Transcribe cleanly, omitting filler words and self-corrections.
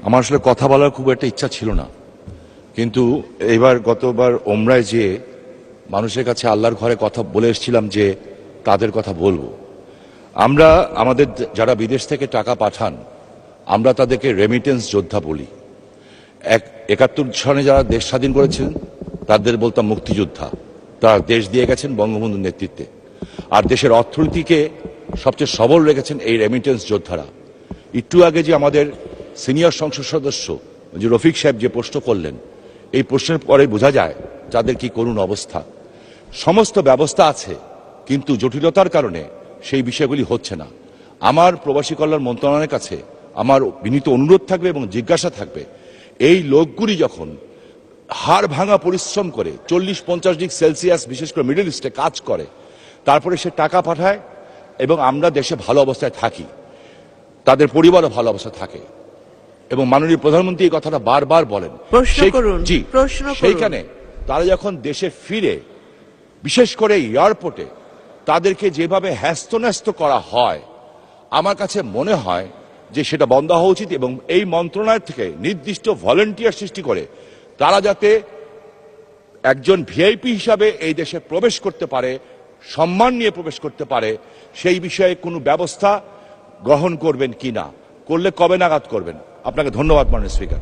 আমার আসলে কথা বলার খুব একটা ইচ্ছা ছিল না, কিন্তু গতবার ওমরায় যেয়ে মানুষের কাছে আল্লাহর ঘরে কথা বলে এসেছিলাম যে তাদের কথা বলবো। আমরা আমাদের যারা বিদেশ থেকে টাকা পাঠান, আমরা তাদেরকে রেমিটেন্স যোদ্ধা বলি। 71 সনে যারা দেশ স্বাধীন করেছিলেন তাদের বলতাম মুক্তিযোদ্ধা। তারা দেশ দিয়ে গেছেন বঙ্গবন্ধুর নেতৃত্বে, আর দেশের অর্থনীতিকে সবচেয়ে সবল রেখেছেন এই রেমিটেন্স যোদ্ধারা। একটু আগে যে আমাদের সিনিয়র সংসদ সদস্য যে রফিক সাহেব যে প্রশ্ন করলেন, এই প্রশ্নের পরে বোঝা যায় যাদের কি করুণ অবস্থা। সমস্ত ব্যবস্থা আছে, কিন্তু জটিলতার কারণে সেই বিষয়গুলি হচ্ছে না। আমার প্রবাসী কল্যাণ মন্ত্রণালয়ের কাছে আমার বিনীত অনুরোধ থাকবে এবং জিজ্ঞাসা থাকবে, এই লোকগুলি যখন হাড় ভাঙা পরিশ্রম করে 40-50 ডিগ্রি সেলসিয়াস বিশেষ করে মিডল ইস্টে কাজ করে, তারপরে সে টাকা পাঠায় এবং আমরা দেশে ভালো অবস্থায় থাকি, তাদের পরিবারও ভালো অবস্থায় থাকে, এবং মাননীয় প্রধানমন্ত্রী এই কথাটা বারবার বলেন। সেইখানে তারা যখন দেশে ফিরে, বিশেষ করে এয়ারপোর্টে তাদেরকে যেভাবে হ্যাস্তন্যস্ত করা হয়, আমার কাছে মনে হয় যে সেটা বন্ধ হওয়া উচিত, এবং এই মন্ত্রণালয় থেকে নির্দিষ্ট ভলেন্টিয়ার সৃষ্টি করে তারা যাতে একজন ভিআইপি হিসাবে এই দেশে প্রবেশ করতে পারে, সম্মান নিয়ে প্রবেশ করতে পারে, সেই বিষয়ে কোনো ব্যবস্থা গ্রহণ করবেন কিনা, করলে কবে নাগাদ করবেন? আপনাকে ধন্যবাদ মাননীয় স্পিকার।